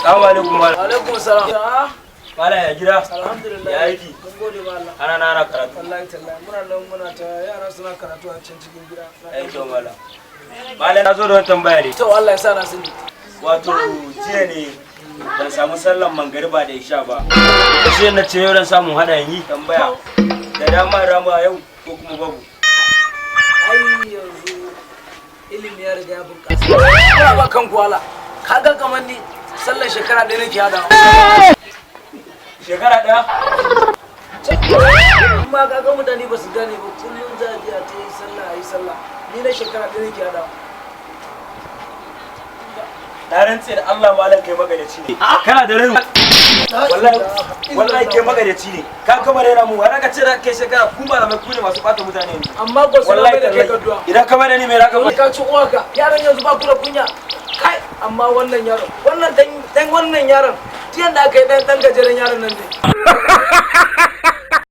Assalamu alaikum malam. Alaikum salam. Malam ya gida? Alhamdulillah. Ya aiki? Mun gode wa Allah. Ana karatu. Wallahi tallahi muna nan muna ta yara suna karatu a cikin gida. Ai to malam. Malam na zo da wani tambaya ne. To Allah ya sa na sani. Wato jiya ne ban samu sallan mangariba da isha ba. Sai na ce yau dan samu hada yi tambaya. Da dama rama yau ko kuma babu. Ai yanzu ilimi ya riga ya bunƙasa. Ba kan kwala. Kaga kamar ni sallar shekara ɗaya nake hada. Shekara ɗaya? Amma kaga mutane ba su gane ba kullum za a je a ta yi sallah ni na shekara ɗaya nake hada. Na rantse da Allah malam kai magadaci ne. Kana da rai. Wallahi kai magadaci ne. Ka kama raina mu wani ka ce da kai shekara ku malamai ku ne masu bata mutane ne. Amma ba su mai da kai kadduwa. Idan ka bada ni mai raka ka ci uwaka. Yaran yanzu ba ku da kunya. Kai amma wannan yaron wannan dan wannan yaron tiyan da aka yi dan gajeren yaron nan ne.